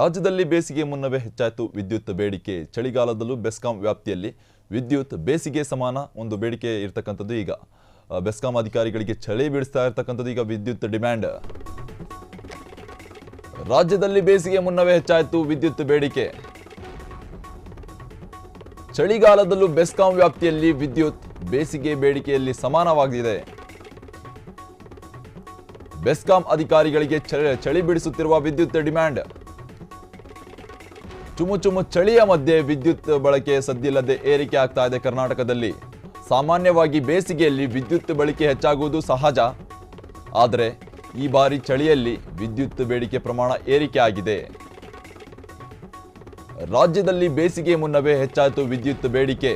ರಾಜ್ಯದಲ್ಲಿ ಬೇಸಿಗೆ ಮುನ್ನವೇ ಹೆಚ್ಚಾಯಿತು ವಿದ್ಯುತ್ ಬೇಡಿಕೆ. ಚಳಿಗಾಲದಲ್ಲೂ ಬೆಸ್ಕಾಂ ವ್ಯಾಪ್ತಿಯಲ್ಲಿ ವಿದ್ಯುತ್ ಬೇಸಿಗೆ ಸಮಾನ ಒಂದು ಬೇಡಿಕೆ ಇರತಕ್ಕಂಥದ್ದು. ಈಗ ಬೆಸ್ಕಾಂ ಅಧಿಕಾರಿಗಳಿಗೆ ಚಳಿ ಬೀಳಿಸ್ತಾ ಇರತಕ್ಕಂಥದ್ದು ಈಗ ವಿದ್ಯುತ್ ಡಿಮ್ಯಾಂಡ್. ರಾಜ್ಯದಲ್ಲಿ ಬೇಸಿಗೆ ಮುನ್ನವೇ ಹೆಚ್ಚಾಯಿತು ವಿದ್ಯುತ್ ಬೇಡಿಕೆ. ಚಳಿಗಾಲದಲ್ಲೂ ಬೆಸ್ಕಾಂ ವ್ಯಾಪ್ತಿಯಲ್ಲಿ ವಿದ್ಯುತ್ ಬೇಸಿಗೆ ಬೇಡಿಕೆಯಲ್ಲಿ ಸಮಾನವಾಗಿದೆ. ಬೆಸ್ಕಾಂ ಅಧಿಕಾರಿಗಳಿಗೆ ಚಳಿ ಬಿಡಿಸುತ್ತಿರುವ ವಿದ್ಯುತ್ ಡಿಮ್ಯಾಂಡ್. ಚುಮು ಚಳಿಯ ಮಧ್ಯೆ ವಿದ್ಯುತ್ ಬಳಕೆ ಸದ್ದಿಲ್ಲದೆ ಏರಿಕೆ ಆಗ್ತಾ ಇದೆ ಕರ್ನಾಟಕದಲ್ಲಿ. ಸಾಮಾನ್ಯವಾಗಿ ಬೇಸಿಗೆಯಲ್ಲಿ ವಿದ್ಯುತ್ ಬಳಕೆ ಹೆಚ್ಚಾಗುವುದು ಸಹಜ. ಆದರೆ ಈ ಬಾರಿ ಚಳಿಯಲ್ಲಿ ವಿದ್ಯುತ್ ಬೇಡಿಕೆ ಪ್ರಮಾಣ ಏರಿಕೆ ಆಗಿದೆ. ರಾಜ್ಯದಲ್ಲಿ ಬೇಸಿಗೆ ಮುನ್ನವೇ ಹೆಚ್ಚಾಯಿತು ವಿದ್ಯುತ್ ಬೇಡಿಕೆ.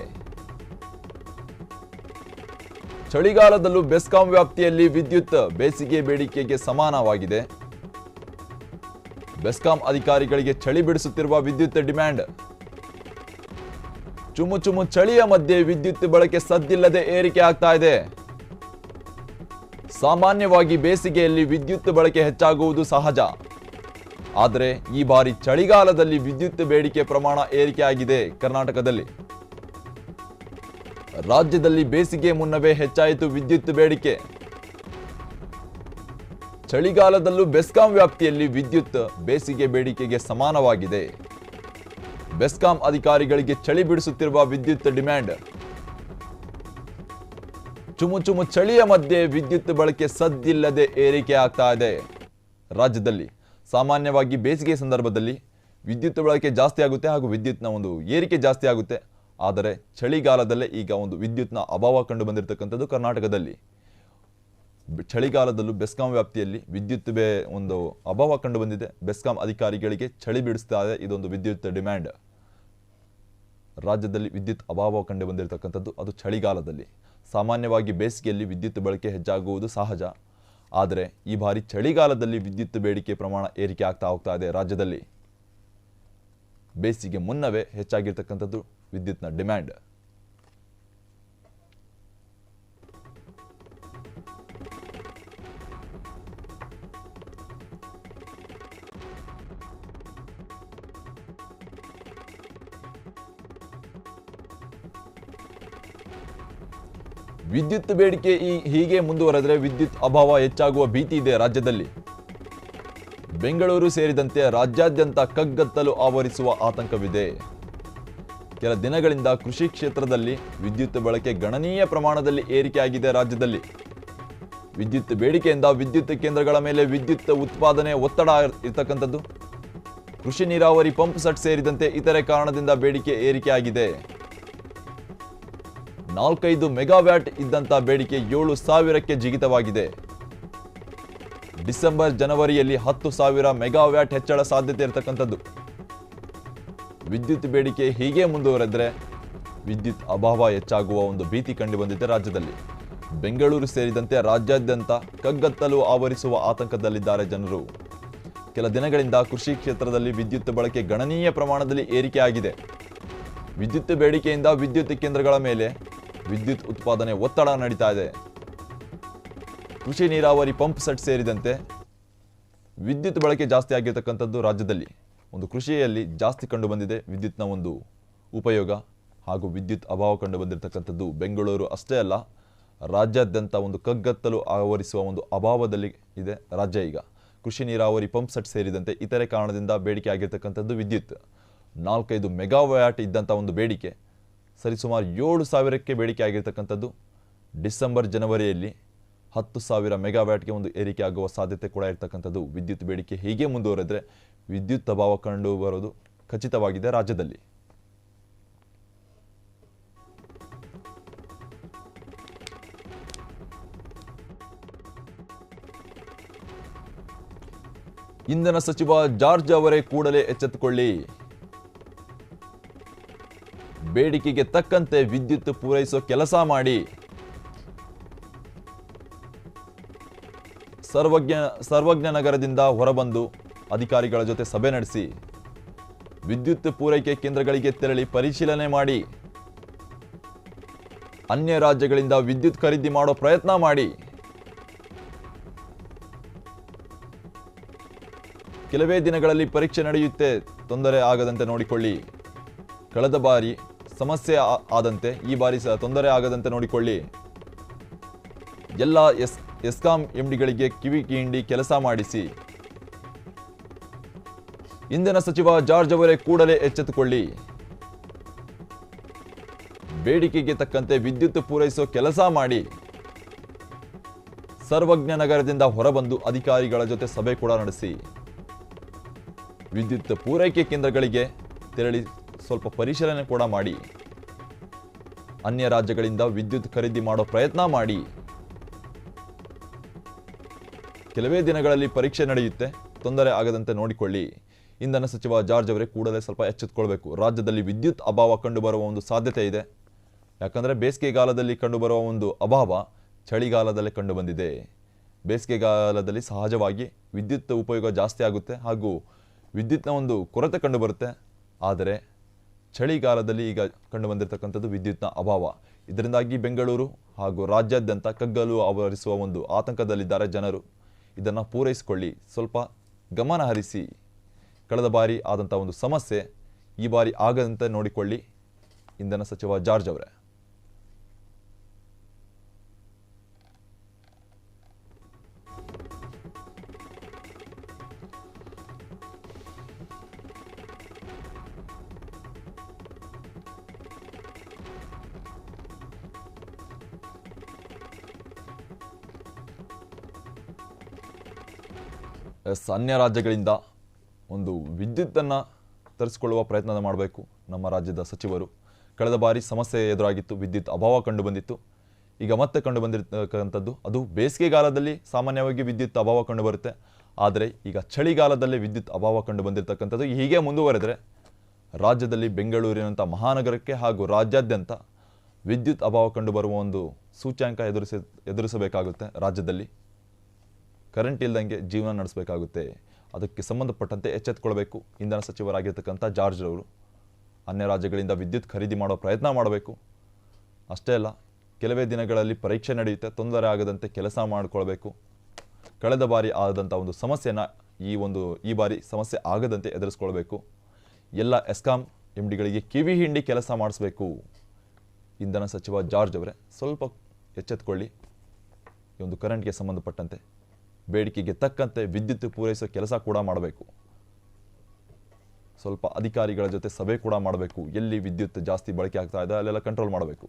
ಚಳಿಗಾಲದಲ್ಲೂ ಬೆಸ್ಕಾಂ ವ್ಯಾಪ್ತಿಯಲ್ಲಿ ವಿದ್ಯುತ್ ಬೇಸಿಗೆ ಬೇಡಿಕೆಗೆ ಸಮಾನವಾಗಿದೆ. ಬೆಸ್ಕಾಂ ಅಧಿಕಾರಿಗಳಿಗೆ ಚಳಿ ಬಿಡಿಸುತ್ತಿರುವ ವಿದ್ಯುತ್ ಡಿಮ್ಯಾಂಡ್. ಚುಮು ಚಳಿಯ ಮಧ್ಯೆ ವಿದ್ಯುತ್ ಬಳಕೆ ಸದ್ದಿಲ್ಲದೆ ಏರಿಕೆ ಆಗ್ತಾ ಇದೆ. ಸಾಮಾನ್ಯವಾಗಿ ಬೇಸಿಗೆಯಲ್ಲಿ ವಿದ್ಯುತ್ ಬಳಕೆ ಹೆಚ್ಚಾಗುವುದು ಸಹಜ. ಆದರೆ ಈ ಬಾರಿ ಚಳಿಗಾಲದಲ್ಲಿ ವಿದ್ಯುತ್ ಬೇಡಿಕೆ ಪ್ರಮಾಣ ಏರಿಕೆಯಾಗಿದೆ ಕರ್ನಾಟಕದಲ್ಲಿ. ರಾಜ್ಯದಲ್ಲಿ ಬೇಸಿಗೆ ಮುನ್ನವೇ ಹೆಚ್ಚಾಯಿತು ವಿದ್ಯುತ್ ಬೇಡಿಕೆ. ಚಳಿಗಾಲದಲ್ಲೂ ಬೆಸ್ಕಾಂ ವ್ಯಾಪ್ತಿಯಲ್ಲಿ ವಿದ್ಯುತ್ ಬೇಸಿಗೆ ಬೇಡಿಕೆಗೆ ಸಮಾನವಾಗಿದೆ. ಬೆಸ್ಕಾಂ ಅಧಿಕಾರಿಗಳಿಗೆ ಚಳಿ ಬಿಡಿಸುತ್ತಿರುವ ವಿದ್ಯುತ್ ಡಿಮ್ಯಾಂಡ್. ಚುಮು ಚಳಿಯ ಮಧ್ಯೆ ವಿದ್ಯುತ್ ಬಳಕೆ ಸದ್ದಿಲ್ಲದೆ ಏರಿಕೆ ಆಗ್ತಾ ಇದೆ. ರಾಜ್ಯದಲ್ಲಿ ಸಾಮಾನ್ಯವಾಗಿ ಬೇಸಿಗೆ ಸಂದರ್ಭದಲ್ಲಿ ವಿದ್ಯುತ್ ಬಳಕೆ ಜಾಸ್ತಿ ಆಗುತ್ತೆ ಹಾಗೂ ವಿದ್ಯುತ್ನ ಒಂದು ಏರಿಕೆ ಜಾಸ್ತಿ ಆಗುತ್ತೆ. ಆದರೆ ಚಳಿಗಾಲದಲ್ಲೇ ಈಗ ಒಂದು ವಿದ್ಯುತ್ನ ಅಭಾವ ಕಂಡು ಬಂದಿರತಕ್ಕಂಥದ್ದು ಕರ್ನಾಟಕದಲ್ಲಿ. ಚಳಿಗಾಲದಲ್ಲೂ ಬೆಸ್ಕಾಂ ವ್ಯಾಪ್ತಿಯಲ್ಲಿ ವಿದ್ಯುತ್ ಒಂದು ಅಭಾವ ಕಂಡು ಬಂದಿದೆ. ಬೆಸ್ಕಾಂ ಅಧಿಕಾರಿಗಳಿಗೆ ಚಳಿ ಬಿಡಿಸ್ತಾ ಇದೆ ಇದೊಂದು ವಿದ್ಯುತ್ ಡಿಮ್ಯಾಂಡ್. ರಾಜ್ಯದಲ್ಲಿ ವಿದ್ಯುತ್ ಅಭಾವ ಕಂಡು ಬಂದಿರತಕ್ಕಂಥದ್ದು ಅದು ಚಳಿಗಾಲದಲ್ಲಿ. ಸಾಮಾನ್ಯವಾಗಿ ಬೇಸಿಗೆಯಲ್ಲಿ ವಿದ್ಯುತ್ ಬಳಕೆ ಹೆಚ್ಚಾಗುವುದು ಸಹಜ. ಆದರೆ ಈ ಬಾರಿ ಚಳಿಗಾಲದಲ್ಲಿ ವಿದ್ಯುತ್ ಬೇಡಿಕೆ ಪ್ರಮಾಣ ಏರಿಕೆ ಆಗ್ತಾ ಹೋಗ್ತಾ ಇದೆ. ರಾಜ್ಯದಲ್ಲಿ ಬೇಸಿಗೆ ಮುನ್ನವೇ ಹೆಚ್ಚಾಗಿರ್ತಕ್ಕಂಥದ್ದು ವಿದ್ಯುತ್ನ ಡಿಮ್ಯಾಂಡ್. ವಿದ್ಯುತ್ ಬೇಡಿಕೆ ಹೀಗೆ ಮುಂದುವರೆದರೆ ವಿದ್ಯುತ್ ಅಭಾವ ಹೆಚ್ಚಾಗುವ ಭೀತಿ ಇದೆ ರಾಜ್ಯದಲ್ಲಿ. ಬೆಂಗಳೂರು ಸೇರಿದಂತೆ ರಾಜ್ಯಾದ್ಯಂತ ಕಗ್ಗತ್ತಲು ಆವರಿಸುವ ಆತಂಕವಿದೆ. ಕೆಲ ದಿನಗಳಿಂದ ಕೃಷಿ ಕ್ಷೇತ್ರದಲ್ಲಿ ವಿದ್ಯುತ್ ಬಳಕೆ ಗಣನೀಯ ಪ್ರಮಾಣದಲ್ಲಿ ಏರಿಕೆಯಾಗಿದೆ. ರಾಜ್ಯದಲ್ಲಿ ವಿದ್ಯುತ್ ಬೇಡಿಕೆಯಿಂದ ವಿದ್ಯುತ್ ಕೇಂದ್ರಗಳ ಮೇಲೆ ವಿದ್ಯುತ್ ಉತ್ಪಾದನೆ ಒತ್ತಡ ಇರತಕ್ಕಂಥದ್ದು. ಕೃಷಿ ನೀರಾವರಿ ಪಂಪ್ ಸೆಟ್ ಸೇರಿದಂತೆ ಇತರೆ ಕಾರಣದಿಂದ ಬೇಡಿಕೆ ಏರಿಕೆಯಾಗಿದೆ. 4-5 ಮೆಗಾವ್ಯಾಟ್ ಇದ್ದಂಥ ಬೇಡಿಕೆ 7,000ಕ್ಕೆ ಜಿಗಿತವಾಗಿದೆ. ಡಿಸೆಂಬರ್ ಜನವರಿಯಲ್ಲಿ 10,000 ಮೆಗಾವ್ಯಾಟ್ ಹೆಚ್ಚಳ ಸಾಧ್ಯತೆ ಇರತಕ್ಕಂಥದ್ದು. ವಿದ್ಯುತ್ ಬೇಡಿಕೆ ಹೀಗೆ ಮುಂದುವರೆದರೆ ವಿದ್ಯುತ್ ಅಭಾವ ಹೆಚ್ಚಾಗುವ ಒಂದು ಭೀತಿ ಕಂಡು ಬಂದಿದೆ ರಾಜ್ಯದಲ್ಲಿ. ಬೆಂಗಳೂರು ಸೇರಿದಂತೆ ರಾಜ್ಯಾದ್ಯಂತ ಕಗ್ಗತ್ತಲು ಆವರಿಸುವ ಆತಂಕದಲ್ಲಿದ್ದಾರೆ ಜನರು. ಕೆಲ ದಿನಗಳಿಂದ ಕೃಷಿ ಕ್ಷೇತ್ರದಲ್ಲಿ ವಿದ್ಯುತ್ ಬಳಕೆ ಗಣನೀಯ ಪ್ರಮಾಣದಲ್ಲಿ ಏರಿಕೆಯಾಗಿದೆ. ವಿದ್ಯುತ್ ಬೇಡಿಕೆಯಿಂದ ವಿದ್ಯುತ್ ಕೇಂದ್ರಗಳ ಮೇಲೆ ವಿದ್ಯುತ್ ಉತ್ಪಾದನೆ ಒತ್ತಡ ನಡೀತಾ ಇದೆ. ಕೃಷಿ ನೀರಾವರಿ ಪಂಪ್ ಸೆಟ್ ಸೇರಿದಂತೆ ವಿದ್ಯುತ್ ಬಳಕೆ ಜಾಸ್ತಿ ಆಗಿರತಕ್ಕಂಥದ್ದು ರಾಜ್ಯದಲ್ಲಿ. ಒಂದು ಕೃಷಿಯಲ್ಲಿ ಜಾಸ್ತಿ ಕಂಡು ಬಂದಿದೆ ವಿದ್ಯುತ್ನ ಒಂದು ಉಪಯೋಗ ಹಾಗೂ ವಿದ್ಯುತ್ ಅಭಾವ ಕಂಡು ಬಂದಿರತಕ್ಕಂಥದ್ದು. ಬೆಂಗಳೂರು ಅಷ್ಟೇ ಅಲ್ಲ, ರಾಜ್ಯಾದ್ಯಂತ ಒಂದು ಕಗ್ಗತ್ತಲು ಆವರಿಸುವ ಒಂದು ಅಭಾವದಲ್ಲಿ ಇದೆ ರಾಜ್ಯ. ಈಗ ಕೃಷಿ ನೀರಾವರಿ ಪಂಪ್ ಸೆಟ್ ಸೇರಿದಂತೆ ಇತರೆ ಕಾರಣದಿಂದ ಬೇಡಿಕೆ ಆಗಿರತಕ್ಕಂಥದ್ದು ವಿದ್ಯುತ್. 4-5 ಮೆಗಾವ್ಯಾಟ್ ಇದ್ದಂಥ ಒಂದು ಬೇಡಿಕೆ ಸರಿಸುಮಾರು 7,000ಕ್ಕೆ ಬೇಡಿಕೆ ಆಗಿರತಕ್ಕಂಥದ್ದು. ಡಿಸೆಂಬರ್ ಜನವರಿಯಲ್ಲಿ 10,000 ಮೆಗಾವ್ಯಾಟ್ಗೆ ಒಂದು ಏರಿಕೆ ಆಗುವ ಸಾಧ್ಯತೆ ಕೂಡ ಇರತಕ್ಕಂಥದ್ದು. ವಿದ್ಯುತ್ ಬೇಡಿಕೆ ಹೀಗೆ ಮುಂದುವರೆದರೆ ವಿದ್ಯುತ್ ಅಭಾವ ಕಂಡು ಬರೋದು ಖಚಿತವಾಗಿದೆ ರಾಜ್ಯದಲ್ಲಿ. ಇಂಧನ ಸಚಿವ ಜಾರ್ಜ್ ಅವರೇ ಕೂಡಲೇ ಎಚ್ಚೆತ್ತುಕೊಳ್ಳಿ. ಬೇಡಿಕೆಗೆ ತಕ್ಕಂತೆ ವಿದ್ಯುತ್ ಪೂರೈಸುವ ಕೆಲಸ ಮಾಡಿ. ಸರ್ವಜ್ಞ ನಗರದಿಂದ ಹೊರಬಂದು ಅಧಿಕಾರಿಗಳ ಜೊತೆ ಸಭೆ ನಡೆಸಿ ವಿದ್ಯುತ್ ಪೂರೈಕೆ ಕೇಂದ್ರಗಳಿಗೆ ತೆರಳಿ ಪರಿಶೀಲನೆ ಮಾಡಿ. ಅನ್ಯ ರಾಜ್ಯಗಳಿಂದ ವಿದ್ಯುತ್ ಖರೀದಿ ಮಾಡೋ ಪ್ರಯತ್ನ ಮಾಡಿ. ಕೆಲವೇ ದಿನಗಳಲ್ಲಿ ಪರೀಕ್ಷೆ ನಡೆಯುತ್ತೆ, ತೊಂದರೆ ಆಗದಂತೆ ನೋಡಿಕೊಳ್ಳಿ. ಕಳೆದ ಬಾರಿ ಸಮಸ್ಯೆ ಆದಂತೆ ಈ ಬಾರಿ ತೊಂದರೆ ಆಗದಂತೆ ನೋಡಿಕೊಳ್ಳಿ. ಎಲ್ಲ ಎಸ್ಕಾಂ ಎಂಡಿಗಳಿಗೆ ಕಿವಿ ಹಿಂಡಿ ಕೆಲಸ ಮಾಡಿಸಿ. ಇಂಧನ ಸಚಿವ ಜಾರ್ಜ್ ಅವರೇ ಕೂಡಲೇ ಎಚ್ಚೆತ್ತುಕೊಳ್ಳಿ. ಬೇಡಿಕೆಗೆ ತಕ್ಕಂತೆ ವಿದ್ಯುತ್ ಪೂರೈಸೋ ಕೆಲಸ ಮಾಡಿ. ಸರ್ವಜ್ಞ ನಗರದಿಂದ ಹೊರಬಂದು ಅಧಿಕಾರಿಗಳ ಜೊತೆ ಸಭೆ ಕೂಡ ನಡೆಸಿ. ವಿದ್ಯುತ್ ಪೂರೈಕೆ ಕೇಂದ್ರಗಳಿಗೆ ತೆರಳಿ ಸ್ವಲ್ಪ ಪರಿಶೀಲನೆ ಕೂಡ ಮಾಡಿ. ಅನ್ಯ ರಾಜ್ಯಗಳಿಂದ ವಿದ್ಯುತ್ ಖರೀದಿ ಮಾಡೋ ಪ್ರಯತ್ನ ಮಾಡಿ. ಕೆಲವೇ ದಿನಗಳಲ್ಲಿ ಪರೀಕ್ಷೆ ನಡೆಯುತ್ತೆ, ತೊಂದರೆ ಆಗದಂತೆ ನೋಡಿಕೊಳ್ಳಿ. ಇಂಧನ ಸಚಿವ ಜಾರ್ಜ್ ಅವರೇ ಕೂಡಲೇ ಸ್ವಲ್ಪ ಎಚ್ಚೆತ್ತುಕೊಳ್ಬೇಕು. ರಾಜ್ಯದಲ್ಲಿ ವಿದ್ಯುತ್ ಅಭಾವ ಕಂಡುಬರುವ ಒಂದು ಸಾಧ್ಯತೆ ಇದೆ. ಯಾಕಂದರೆ ಬೇಸಿಗೆಗಾಲದಲ್ಲಿ ಕಂಡುಬರುವ ಒಂದು ಅಭಾವ ಚಳಿಗಾಲದಲ್ಲೇ ಕಂಡುಬಂದಿದೆ. ಬೇಸಿಗೆಗಾಲದಲ್ಲಿ ಸಹಜವಾಗಿ ವಿದ್ಯುತ್ ಉಪಯೋಗ ಜಾಸ್ತಿ ಆಗುತ್ತೆ ಹಾಗೂ ವಿದ್ಯುತ್ನ ಒಂದು ಕೊರತೆ ಕಂಡುಬರುತ್ತೆ. ಆದರೆ ಚಳಿಗಾಲದಲ್ಲಿ ಈಗ ಕಂಡುಬಂದಿರತಕ್ಕಂಥದ್ದು ವಿದ್ಯುತ್ನ ಅಭಾವ. ಇದರಿಂದಾಗಿ ಬೆಂಗಳೂರು ಹಾಗೂ ರಾಜ್ಯಾದ್ಯಂತ ಕಗ್ಗಲು ಆವರಿಸುವ ಒಂದು ಆತಂಕದಲ್ಲಿದ್ದಾರೆ ಜನರು. ಇದನ್ನು ಪೂರೈಸಿಕೊಳ್ಳಿ, ಸ್ವಲ್ಪ ಗಮನ ಹರಿಸಿ. ಕಳೆದ ಬಾರಿ ಆದಂಥ ಒಂದು ಸಮಸ್ಯೆ ಈ ಬಾರಿ ಆಗದಂತೆ ನೋಡಿಕೊಳ್ಳಿ. ಇಂಧನ ಸಚಿವ ಜಾರ್ಜ್ ಅವರೇ. ಅನ್ಯ ರಾಜ್ಯಗಳಿಂದ ಒಂದು ವಿದ್ಯುತ್ತನ್ನು ತರಿಸಿಕೊಳ್ಳುವ ಪ್ರಯತ್ನ ಮಾಡಬೇಕು ನಮ್ಮ ರಾಜ್ಯದ ಸಚಿವರು. ಕಳೆದ ಬಾರಿ ಸಮಸ್ಯೆ ಎದುರಾಗಿತ್ತು, ವಿದ್ಯುತ್ ಅಭಾವ ಕಂಡು ಬಂದಿತ್ತು. ಈಗ ಮತ್ತೆ ಕಂಡು ಬಂದಿರತಕ್ಕಂಥದ್ದು ಅದು ಬೇಸಿಗೆಗಾಲದಲ್ಲಿ ಸಾಮಾನ್ಯವಾಗಿ ವಿದ್ಯುತ್ ಅಭಾವ ಕಂಡು ಬರುತ್ತೆ. ಆದರೆ ಈಗ ಚಳಿಗಾಲದಲ್ಲೇ ವಿದ್ಯುತ್ ಅಭಾವ ಕಂಡು ಬಂದಿರತಕ್ಕಂಥದ್ದು. ಹೀಗೆ ಮುಂದುವರೆದರೆ ರಾಜ್ಯದಲ್ಲಿ ಬೆಂಗಳೂರಿನಂಥ ಮಹಾನಗರಕ್ಕೆ ಹಾಗೂ ರಾಜ್ಯಾದ್ಯಂತ ವಿದ್ಯುತ್ ಅಭಾವ ಕಂಡು ಬರುವ ಒಂದು ಸೂಚ್ಯಾಂಕ ಎದುರಿಸಬೇಕಾಗುತ್ತೆ. ರಾಜ್ಯದಲ್ಲಿ ಕರೆಂಟ್ ಇಲ್ದಂಗೆ ಜೀವನ ನಡೆಸಬೇಕಾಗುತ್ತೆ. ಅದಕ್ಕೆ ಸಂಬಂಧಪಟ್ಟಂತೆ ಎಚ್ಚೆತ್ತುಕೊಳ್ಬೇಕು ಇಂಧನ ಸಚಿವರಾಗಿರ್ತಕ್ಕಂಥ ಜಾರ್ಜ್ ಅವರು. ಅನ್ಯ ರಾಜ್ಯಗಳಿಂದ ವಿದ್ಯುತ್ ಖರೀದಿ ಮಾಡೋ ಪ್ರಯತ್ನ ಮಾಡಬೇಕು. ಅಷ್ಟೇ ಅಲ್ಲ, ಕೆಲವೇ ದಿನಗಳಲ್ಲಿ ಪರೀಕ್ಷೆ ನಡೆಯುತ್ತೆ, ತೊಂದರೆ ಆಗದಂತೆ ಕೆಲಸ ಮಾಡಿಕೊಳ್ಬೇಕು. ಕಳೆದ ಬಾರಿ ಆದಂಥ ಒಂದು ಸಮಸ್ಯೆನ ಈ ಬಾರಿ ಸಮಸ್ಯೆ ಆಗದಂತೆ ಎದುರಿಸ್ಕೊಳ್ಬೇಕು. ಎಲ್ಲ ಎಸ್ಕಾಂ ಎಂಡಿಗಳಿಗೆ ಕಿವಿ ಹಿಂಡಿ ಕೆಲಸ ಮಾಡಿಸ್ಬೇಕು. ಇಂಧನ ಸಚಿವ ಜಾರ್ಜ್ ಅವರೇ ಸ್ವಲ್ಪ ಎಚ್ಚೆತ್ತುಕೊಳ್ಳಿ. ಈ ಒಂದು ಕರೆಂಟ್ಗೆ ಸಂಬಂಧಪಟ್ಟಂತೆ ಬೇಡಿಕೆಗೆ ತಕ್ಕಂತೆ ವಿದ್ಯುತ್ ಪೂರೈಸೋ ಕೆಲಸ ಕೂಡ ಮಾಡಬೇಕು. ಸ್ವಲ್ಪ ಅಧಿಕಾರಿಗಳ ಜೊತೆ ಸಭೆ ಕೂಡ ಮಾಡಬೇಕು. ಎಲ್ಲಿ ವಿದ್ಯುತ್ ಜಾಸ್ತಿ ಬಳಕೆ ಆಗ್ತಾ ಇದೆ ಅಲ್ಲೆಲ್ಲ ಕಂಟ್ರೋಲ್ ಮಾಡಬೇಕು.